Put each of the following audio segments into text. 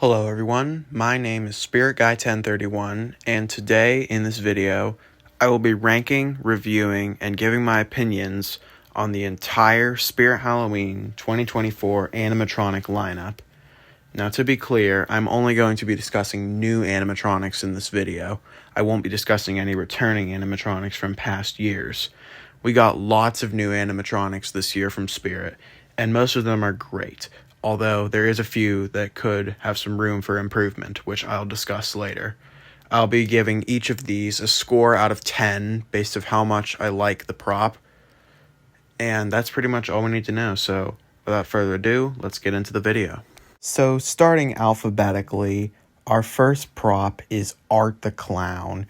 Hello everyone, my name is Spirit Guy 1031, and today in this video, I will be ranking, reviewing, and giving my opinions on the entire Spirit Halloween 2024 animatronic lineup. Now to be clear, I'm only going to be discussing new animatronics in this video. I won't be discussing any returning animatronics from past years. We got lots of new animatronics this year from Spirit, and most of them are great. Although there is a few that could have some room for improvement, which I'll discuss later. I'll be giving each of these a score out of 10 based on how much I like the prop. And that's pretty much all we need to know, so without further ado, let's get into the video. So starting alphabetically, our first prop is Art the Clown,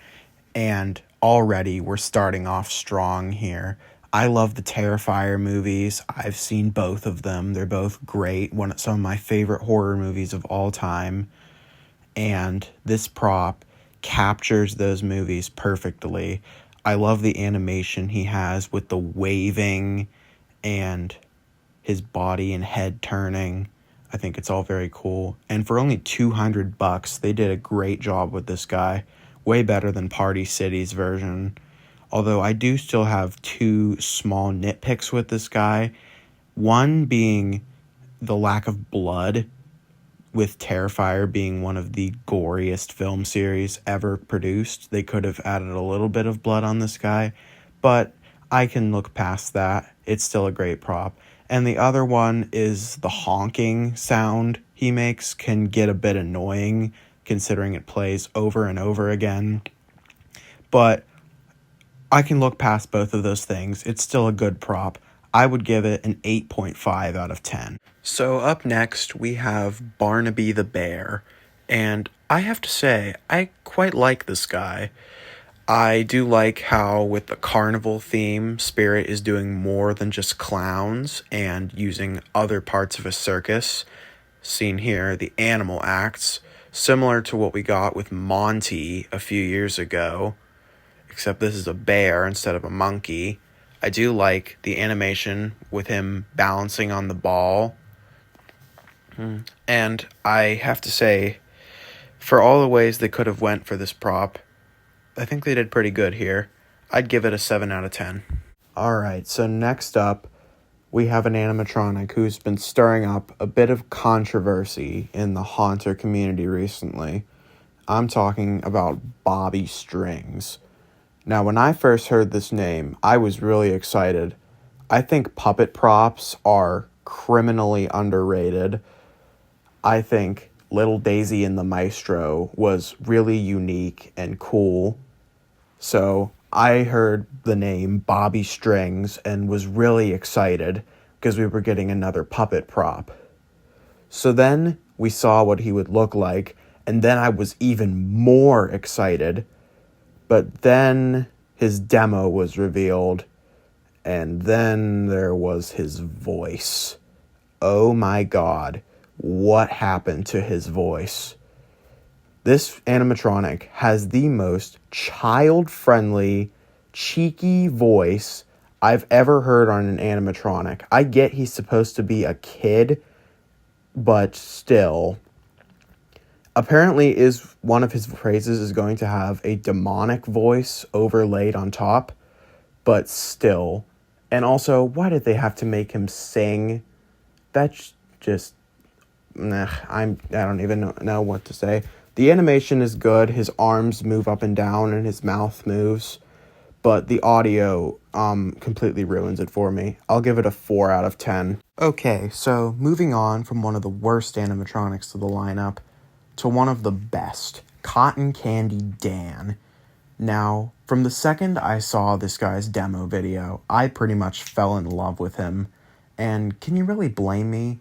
and already we're starting off strong here. I love the Terrifier movies. I've seen both of them. They're both great. Some of my favorite horror movies of all time. And this prop captures those movies perfectly. I love the animation he has with the waving and his body and head turning. I think it's all very cool. And for only $200, they did a great job with this guy. Way better than Party City's version. Although I do still have two small nitpicks with this guy. One being the lack of blood, with Terrifier being one of the goriest film series ever produced. They could have added a little bit of blood on this guy, but I can look past that. It's still a great prop. And the other one is the honking sound he makes can get a bit annoying, considering it plays over and over again. But I can look past both of those things. It's still a good prop. I would give it an 8.5 out of 10. So up next, we have Barnaby the Bear. And I have to say, I quite like this guy. I do like how with the carnival theme, Spirit is doing more than just clowns and using other parts of a circus. Seen here, the animal acts, similar to what we got with Monty a few years ago. Except this is a bear instead of a monkey. I do like the animation with him balancing on the ball. And I have to say, for all the ways they could have went for this prop, I think they did pretty good here. I'd give it a 7 out of 10. Alright, so next up, we have an animatronic who's been stirring up a bit of controversy in the Haunter community recently. I'm talking about Bobby Strings. Now, when I first heard this name, I was really excited. I think puppet props are criminally underrated. I think Little Daisy and the Maestro was really unique and cool. So I heard the name Bobby Strings and was really excited because we were getting another puppet prop. So then we saw what he would look like, and then I was even more excited. But then his demo was revealed, and then there was his voice. Oh my god, what happened to his voice? This animatronic has the most child-friendly, cheeky voice I've ever heard on an animatronic. I get he's supposed to be a kid, but still. Apparently, one of his phrases is going to have a demonic voice overlaid on top, but still. And also, why did they have to make him sing? That's just, I don't even know what to say. The animation is good. His arms move up and down, and his mouth moves, but the audio completely ruins it for me. I'll give it a 4 out of 10. Okay, so moving on from one of the worst animatronics to the lineup to one of the best, Cotton Candy Dan. Now, from the second I saw this guy's demo video, I pretty much fell in love with him. And can you really blame me?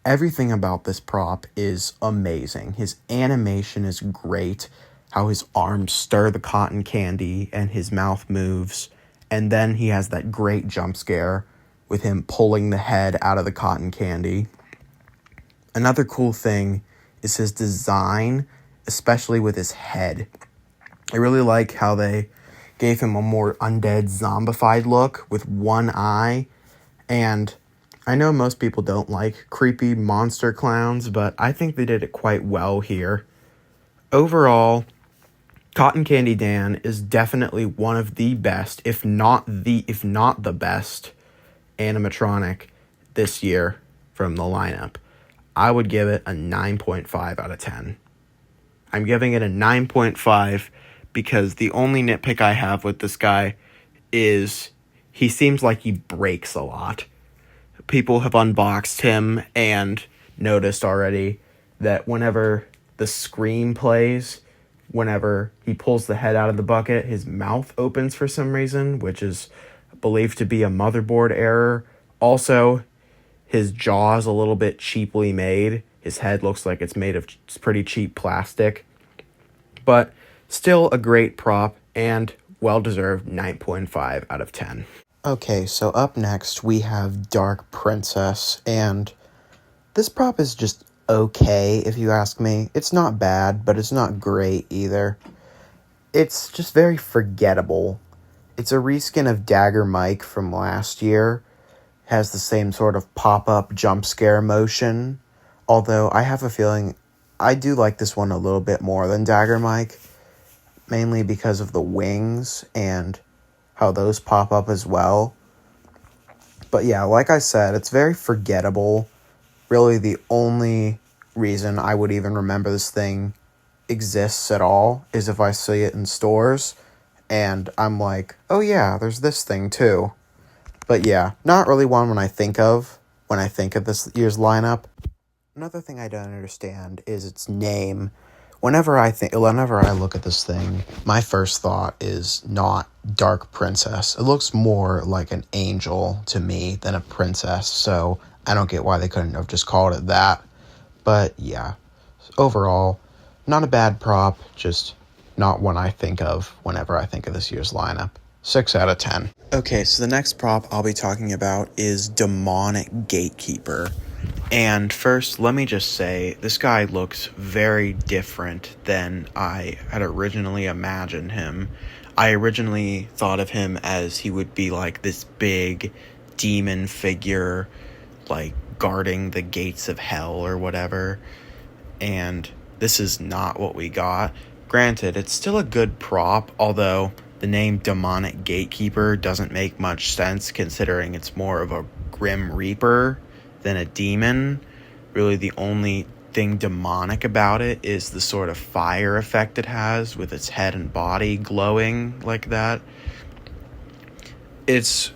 Everything about this prop is amazing. His animation is great. How his arms stir the cotton candy and his mouth moves. And then he has that great jump scare with him pulling the head out of the cotton candy. Another cool thing is his design, especially with his head. I really like how they gave him a more undead zombified look with one eye, and I know most people don't like creepy monster clowns, but I think they did it quite well here. Overall, Cotton Candy Dan is definitely one of the best, if not the best, animatronic this year from the lineup. I would give it a 9.5 out of 10. I'm giving it a 9.5 because the only nitpick I have with this guy is he seems like he breaks a lot. People have unboxed him and noticed already that whenever the scream plays, whenever he pulls the head out of the bucket, his mouth opens for some reason, which is believed to be a motherboard error. Also, his jaw is a little bit cheaply made. His head looks like it's made of pretty cheap plastic. But still a great prop and well-deserved 9.5 out of 10. Okay, so up next we have Dark Princess, and this prop is just okay, if you ask me. It's not bad, but it's not great either. It's just very forgettable. It's a reskin of Dagger Mike from last year. Has the same sort of pop-up jump scare motion, although I have a feeling I do like this one a little bit more than Dagger Mike, mainly because of the wings and how those pop up as well. But yeah, like I said, it's very forgettable. Really, the only reason I would even remember this thing exists at all is if I see it in stores, and I'm like, oh yeah, there's this thing too. But yeah, not really one when I think of this year's lineup. Another thing I don't understand is its name. Whenever I look at this thing, my first thought is not Dark Princess. It looks more like an angel to me than a princess, so I don't get why they couldn't have just called it that. But yeah, overall, not a bad prop, just not one I think of whenever I think of this year's lineup. 6 out of 10. Okay, so the next prop I'll be talking about is Demonic Gatekeeper. And first, let me just say, this guy looks very different than I had originally imagined him. I originally thought of him as he would be like this big demon figure, like guarding the gates of hell or whatever. And this is not what we got. Granted, it's still a good prop, although the name Demonic Gatekeeper doesn't make much sense considering it's more of a Grim Reaper than a demon. Really, the only thing demonic about it is the sort of fire effect it has with its head and body glowing like that. It's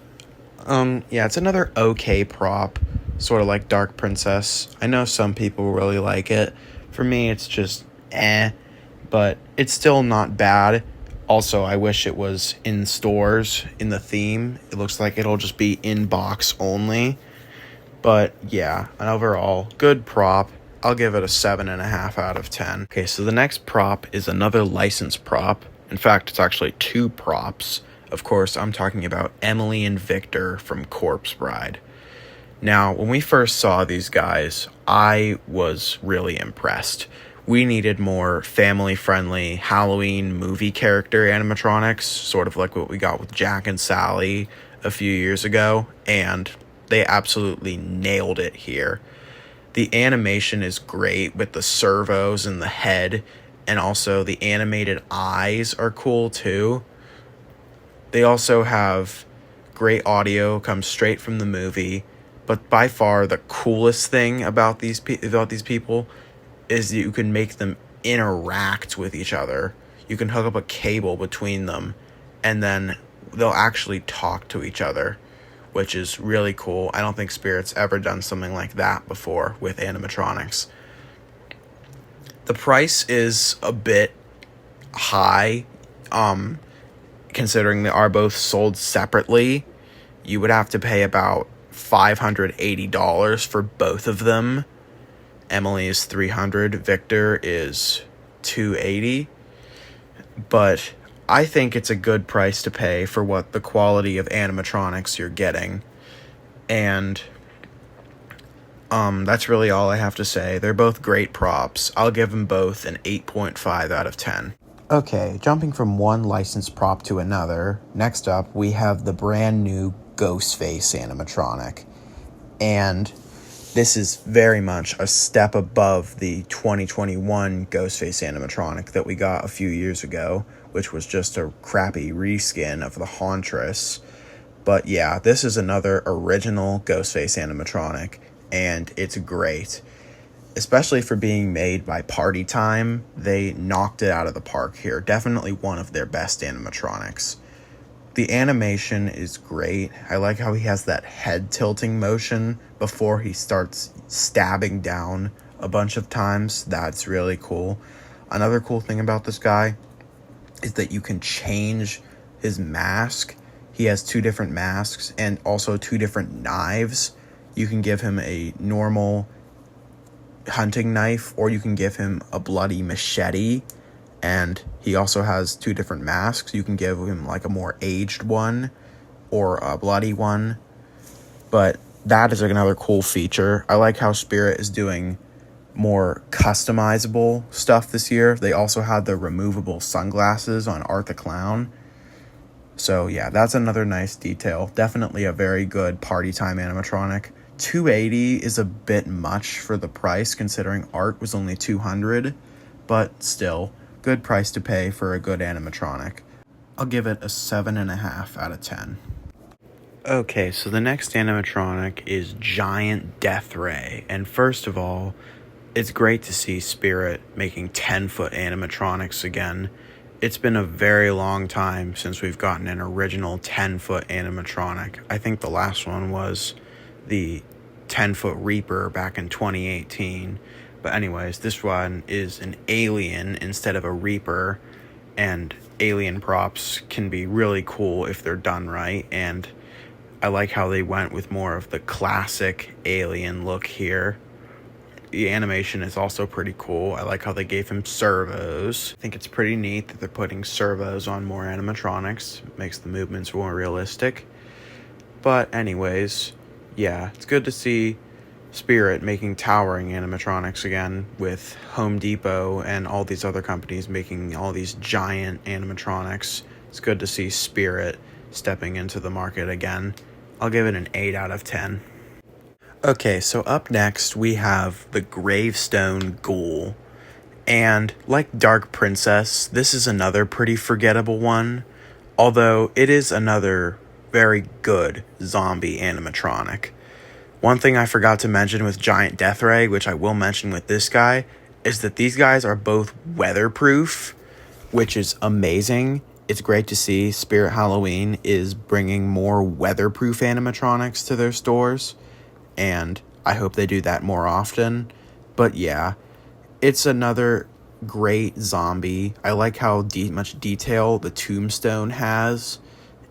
it's another okay prop, sort of like Dark Princess. I know some people really like it. For me, it's just but it's still not bad. Also, I wish it was in stores in the theme. It looks like it'll just be in box only. But yeah, an overall good prop. I'll give it a 7.5 out of 10. Okay, so the next prop is another licensed prop. In fact, it's actually 2 props. Of course, I'm talking about Emily and Victor from Corpse Bride. Now, when we first saw these guys, I was really impressed. We needed more family-friendly Halloween movie character animatronics, sort of like what we got with Jack and Sally a few years ago, and they absolutely nailed it here. The animation is great with the servos and the head, and also the animated eyes are cool too. They also have great audio, comes straight from the movie, but by far the coolest thing about these people is that you can make them interact with each other. You can hook up a cable between them, and then they'll actually talk to each other, which is really cool. I don't think Spirit's ever done something like that before with animatronics. The price is a bit high, considering they are both sold separately. You would have to pay about $580 for both of them. Emily is $300, Victor is $280. But I think it's a good price to pay for what the quality of animatronics you're getting. And that's really all I have to say. They're both great props. I'll give them both an 8.5 out of 10. Okay, jumping from one licensed prop to another, next up we have the brand new Ghostface animatronic. And this is very much a step above the 2021 Ghostface animatronic that we got a few years ago, which was just a crappy reskin of the Hauntress. But yeah, this is another original Ghostface animatronic, and it's great. Especially for being made by Party Time, they knocked it out of the park here. Definitely one of their best animatronics. The animation is great. I like how he has that head tilting motion before he starts stabbing down a bunch of times. That's really cool. Another cool thing about this guy is that you can change his mask. He has 2 different masks and also 2 different knives. You can give him a normal hunting knife, or you can give him a bloody machete. And he also has 2 different masks. You can give him like a more aged one or a bloody one. But that is another cool feature. I like how Spirit is doing more customizable stuff this year. They also had the removable sunglasses on Art the Clown. So yeah, that's another nice detail. Definitely a very good Party Time animatronic. $280 is a bit much for the price, considering Art was only $200, but still, good price to pay for a good animatronic. I'll give it a 7.5 out of 10. Okay, so the next animatronic is Giant Death Ray, and first of all, it's great to see Spirit making 10-foot animatronics again. It's been a very long time since we've gotten an original 10-foot animatronic. I think the last one was the 10-foot Reaper back in 2018. But anyways, this one is an alien instead of a Reaper, and alien props can be really cool if they're done right, and I like how they went with more of the classic alien look here. The animation is also pretty cool. I like how they gave him servos. I think it's pretty neat that they're putting servos on more animatronics. It makes the movements more realistic. But anyways, yeah, it's good to see Spirit making towering animatronics again, with Home Depot and all these other companies making all these giant animatronics. It's good to see Spirit stepping into the market again. I'll give it an 8 out of 10. Okay, so up next we have the Gravestone Ghoul. And like Dark Princess, this is another pretty forgettable one, although it is another very good zombie animatronic. One thing I forgot to mention with Giant Death Ray, which I will mention with this guy, is that these guys are both weatherproof, which is amazing. It's great to see Spirit Halloween is bringing more weatherproof animatronics to their stores, and I hope they do that more often. But yeah, it's another great zombie. I like how much detail the tombstone has,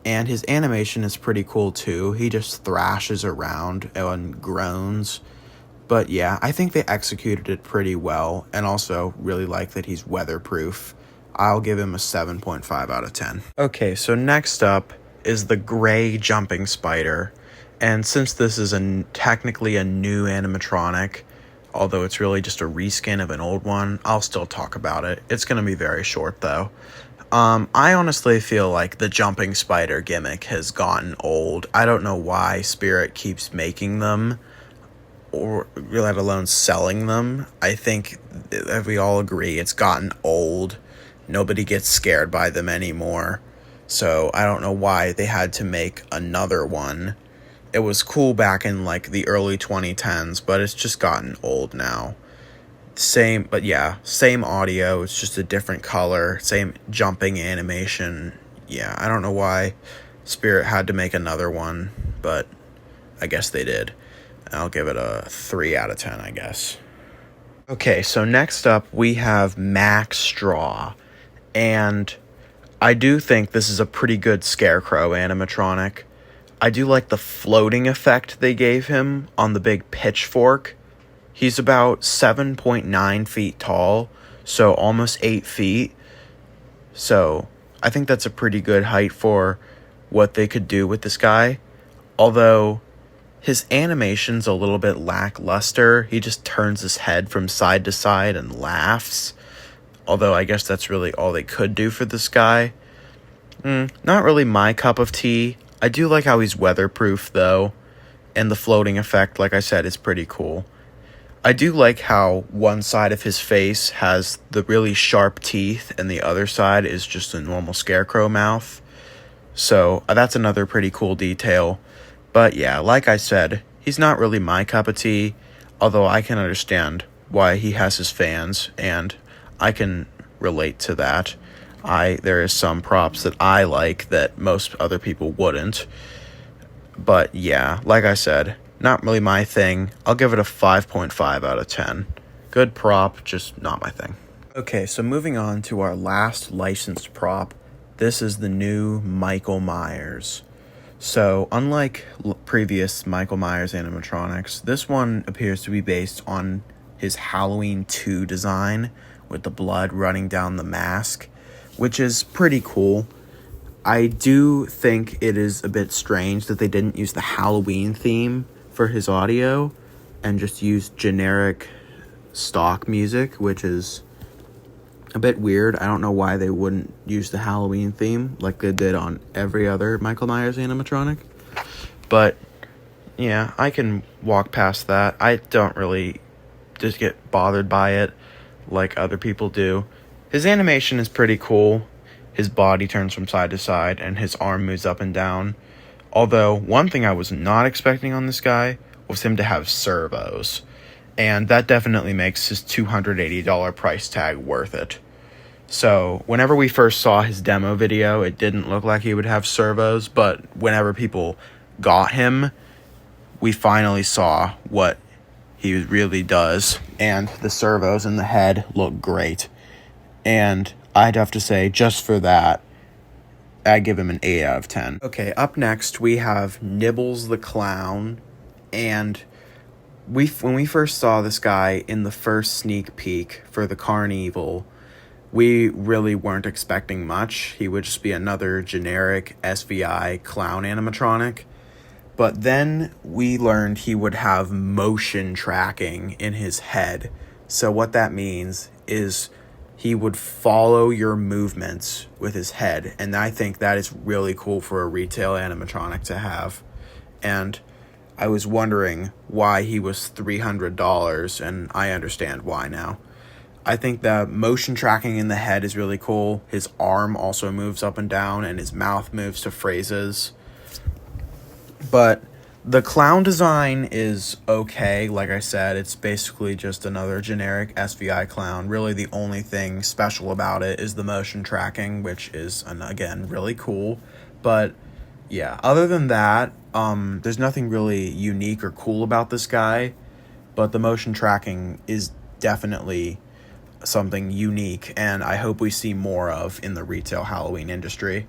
and his animation is pretty cool too. He just thrashes around and groans. But yeah, I think they executed it pretty well, and also really like that he's weatherproof. I'll give him a 7.5 out of 10. Okay, so next up is the Gray Jumping Spider. And since this is technically a new animatronic, although it's really just a reskin of an old one, I'll still talk about it. It's going to be very short, though. I honestly feel like the Jumping Spider gimmick has gotten old. I don't know why Spirit keeps making them, or let alone selling them. I think that we all agree it's gotten old. Nobody gets scared by them anymore. So I don't know why they had to make another one. It was cool back in like the early 2010s, but it's just gotten old now. Same audio, it's just a different color, same jumping animation. Yeah, I don't know why Spirit had to make another one, but I guess they did. I'll give it a 3 out of 10, I guess. Okay, so next up we have Max Straw, and I do think this is a pretty good Scarecrow animatronic. I do like the floating effect they gave him on the big pitchfork. He's about 7.9 feet tall, so almost 8 feet. So I think that's a pretty good height for what they could do with this guy. Although his animation's a little bit lackluster. He just turns his head from side to side and laughs. Although I guess that's really all they could do for this guy. Not really my cup of tea. I do like how he's weatherproof, though. and the floating effect, like I said, is pretty cool. I do like how one side of his face has the really sharp teeth and the other side is just a normal scarecrow mouth. So that's another pretty cool detail. But yeah, like I said, he's not really my cup of tea, although I can understand why he has his fans, and I can relate to that. There is some props that I like that most other people wouldn't. But yeah, like I said, not really my thing. I'll give it a 5.5 out of 10. Good prop, just not my thing. Okay, so moving on to our last licensed prop. This is the new Michael Myers. So, unlike previous Michael Myers animatronics, this one appears to be based on his Halloween 2 design with the blood running down the mask, which is pretty cool. I do think it is a bit strange that they didn't use the Halloween theme for his audio and just used generic stock music, which is a bit weird. I don't know why they wouldn't use the Halloween theme like they did on every other Michael Myers animatronic. But yeah, I can walk past that. I don't really just get bothered by it like other people do. His animation is pretty cool. His body turns from side to side and his arm moves up and down. Although, one thing I was not expecting on this guy was him to have servos. And that definitely makes his $280 price tag worth it. So, whenever we first saw his demo video, it didn't look like he would have servos, but whenever people got him, we finally saw what he really does. And the servos in the head look great. And I'd have to say, just for that, I'd give him an 8 out of 10. Okay, up next, we have Nibbles the Clown. And when we first saw this guy in the first sneak peek for the Carnival, we really weren't expecting much. He would just be another generic SVI clown animatronic. But then we learned he would have motion tracking in his head. So what that means is he would follow your movements with his head. And I think that is really cool for a retail animatronic to have. And I was wondering why he was $300, and I understand why now. I think the motion tracking in the head is really cool. His arm also moves up and down, and his mouth moves to phrases. But the clown design is okay. Like I said, it's basically just another generic SVI clown. Really, the only thing special about it is the motion tracking, which is, again, really cool. But yeah, other than that, there's nothing really unique or cool about this guy. But the motion tracking is definitely something unique, and I hope we see more of in the retail Halloween industry.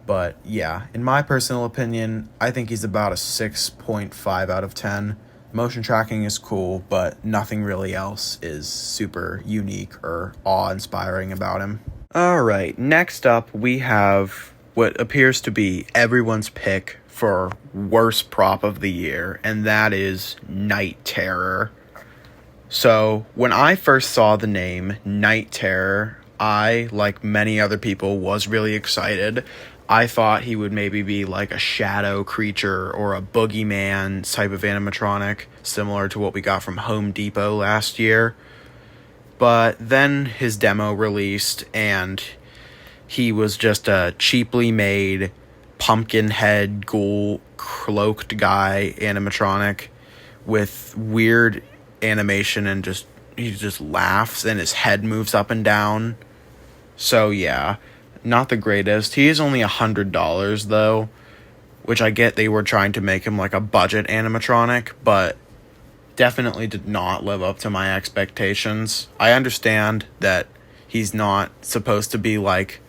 But yeah, in my personal opinion, I think he's about a 6.5 out of 10. Motion tracking is cool, but nothing really else is super unique or awe-inspiring about him. Alright, next up we have what appears to be everyone's pick for worst prop of the year, and that is Night Terror. So, when I first saw the name Night Terror, I, like many other people, was really excited. I thought he would maybe be like a shadow creature or a boogeyman type of animatronic, similar to what we got from Home Depot last year. But then his demo released, and he was just a cheaply made pumpkin head ghoul cloaked guy animatronic with weird animation, and he just laughs and his head moves up and down. So yeah, not the greatest. He is only $100 though, which I get they were trying to make him like a budget animatronic, but definitely did not live up to my expectations. I understand that he's not supposed to be like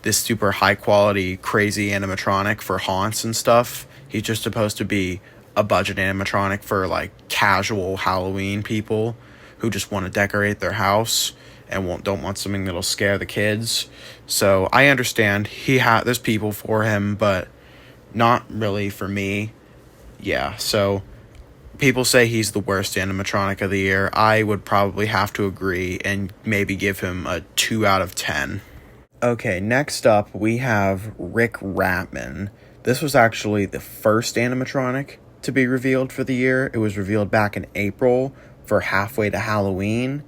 this super high quality crazy animatronic for haunts and stuff. He's just supposed to be a budget animatronic for like casual Halloween people who just want to decorate their house and don't want something that'll scare the kids. So I understand there's people for him, but not really for me. Yeah, so people say he's the worst animatronic of the year. I would probably have to agree and maybe give him a 2 out of 10. Okay, next up we have Rick Ratman. This was actually the first animatronic to be revealed for the year. It was revealed back in April for halfway to Halloween.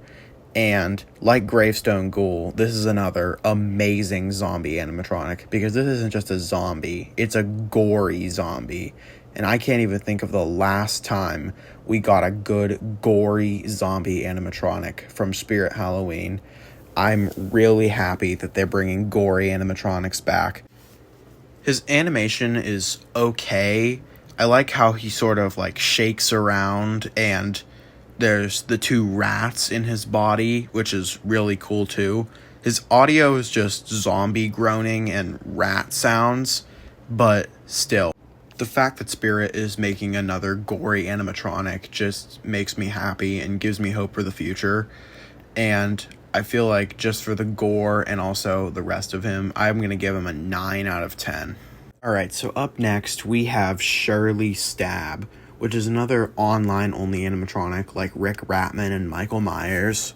And like Gravestone Ghoul, this is another amazing zombie animatronic, because this isn't just a zombie, it's a gory zombie. And I can't even think of the last time we got a good gory zombie animatronic from Spirit Halloween. I'm really happy that they're bringing gory animatronics back. His animation is okay. I like how he sort of like shakes around, and there's the two rats in his body, which is really cool too. His audio is just zombie groaning and rat sounds, but still. The fact that Spirit is making another gory animatronic just makes me happy and gives me hope for the future. And I feel like just for the gore and also the rest of him, I'm going to give him a 9 out of 10. Alright, so up next we have Shirley Stab, which is another online-only animatronic like Rick Ratman and Michael Myers.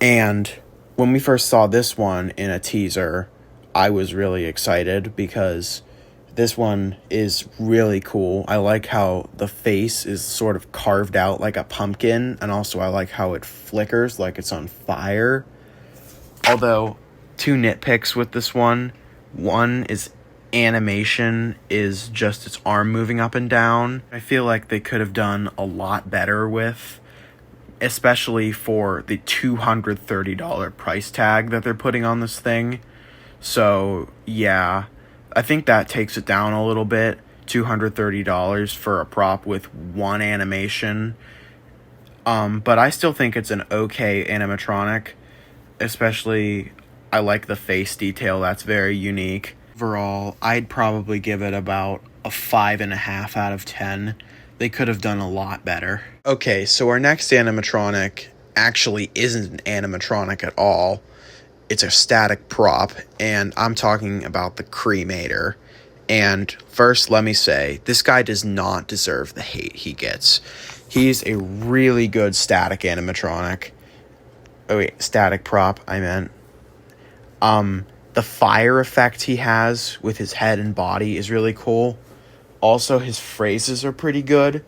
And when we first saw this one in a teaser, I was really excited because this one is really cool. I like how the face is sort of carved out like a pumpkin, and also I like how it flickers like it's on fire. Although, two nitpicks with this one. One is animation is just its arm moving up and down. I feel like they could have done a lot better with, especially for the $230 price tag that they're putting on this thing. So yeah, I think that takes it down a little bit. $230 for a prop with one animation. But I still think it's an okay animatronic. Especially, I like the face detail. That's very unique. Overall, I'd probably give it about a 5.5 out of 10. They could have done a lot better. Okay, so our next animatronic actually isn't an animatronic at all. It's a static prop, and I'm talking about the Cremator. And first, let me say, this guy does not deserve the hate he gets. He's a really good static animatronic. Oh wait, static prop, I meant. The fire effect he has with his head and body is really cool. Also, his phrases are pretty good.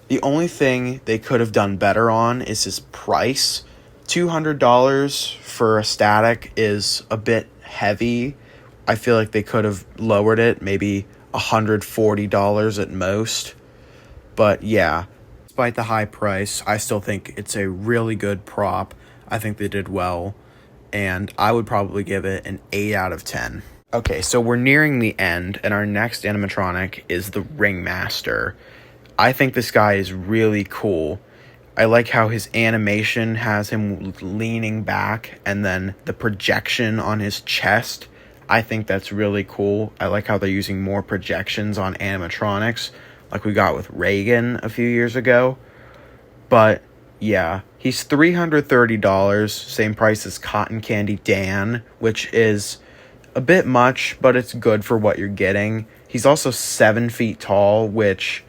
The only thing they could have done better on is his price. $200 for a static is a bit heavy. I feel like they could have lowered it, maybe $140 at most. But yeah, despite the high price, I still think it's a really good prop. I think they did well, and I would probably give it an 8 out of 10. Okay, so we're nearing the end, and our next animatronic is the Ringmaster. I think this guy is really cool. I like how his animation has him leaning back, and then the projection on his chest. I think that's really cool. I like how they're using more projections on animatronics, like we got with Reagan a few years ago. But yeah, he's $330, same price as Cotton Candy Dan, which is a bit much, but it's good for what you're getting. He's also 7 feet tall, which,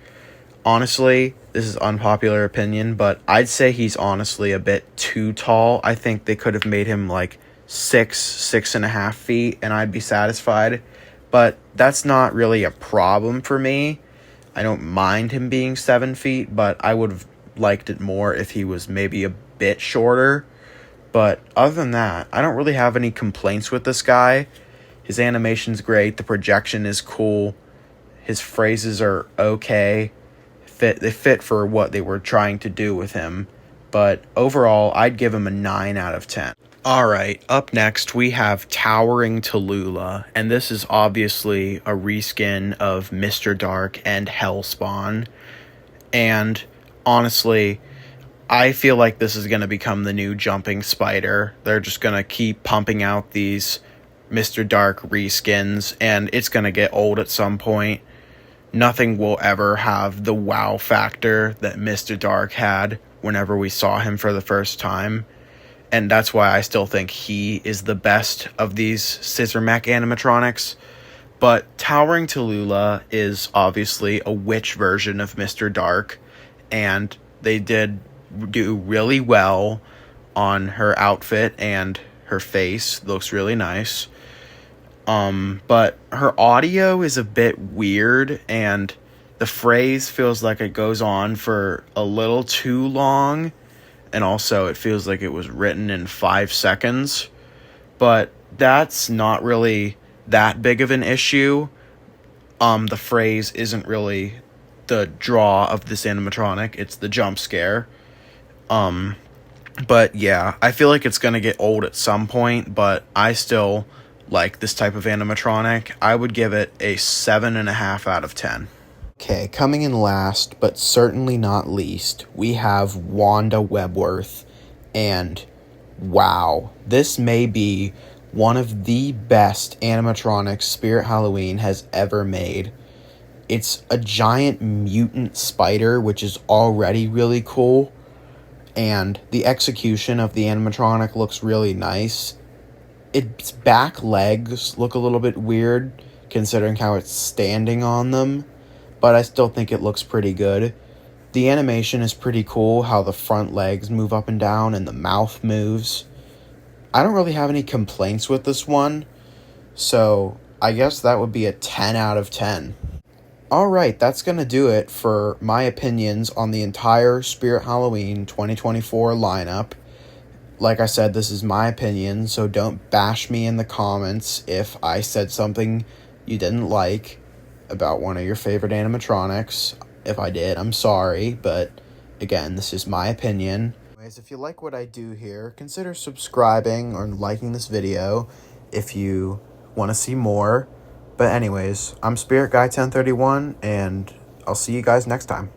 honestly, this is unpopular opinion, but I'd say he's honestly a bit too tall. I think they could have made him like 6.5 feet, and I'd be satisfied. But that's not really a problem for me. I don't mind him being 7 feet, but I would have liked it more if he was maybe a bit shorter. But other than that, I don't really have any complaints with this guy. His animation's great, the projection is cool, his phrases are okay. They fit for what they were trying to do with him. But overall, I'd give him a 9 out of 10. Alright, up next we have Towering Tallulah, and this is obviously a reskin of Mr. Dark and Hellspawn. And honestly, I feel like this is going to become the new Jumping Spider. They're just going to keep pumping out these Mr. Dark reskins, and it's going to get old at some point. Nothing will ever have the wow factor that Mr. Dark had whenever we saw him for the first time. And that's why I still think he is the best of these Scissor Mech animatronics. But Towering Tallulah is obviously a witch version of Mr. Dark, and they did do really well on her outfit, and her face looks really nice. But her audio is a bit weird, and The phrase feels like it goes on for a little too long, and also it feels like it was written in 5 seconds. But that's not really that big of an issue. The phrase isn't really the draw of this animatronic, it's the jump scare. But yeah, I feel like it's gonna get old at some point, but I still like this type of animatronic. I would give it a 7.5 out of 10. Okay, coming in last, but certainly not least, we have Wanda Webworth. And wow, this may be one of the best animatronics Spirit Halloween has ever made. It's a giant mutant spider, which is already really cool. And the execution of the animatronic looks really nice. Its back legs look a little bit weird, considering how it's standing on them, but I still think it looks pretty good. The animation is pretty cool, how the front legs move up and down and the mouth moves. I don't really have any complaints with this one, so I guess that would be a 10 out of 10. Alright, that's going to do it for my opinions on the entire Spirit Halloween 2024 lineup. Like I said, this is my opinion, so don't bash me in the comments if I said something you didn't like about one of your favorite animatronics. If I did, I'm sorry, but again, this is my opinion. Anyways, if you like what I do here, consider subscribing or liking this video if you want to see more. But anyways, I'm Spirit Guy 1031, and I'll see you guys next time.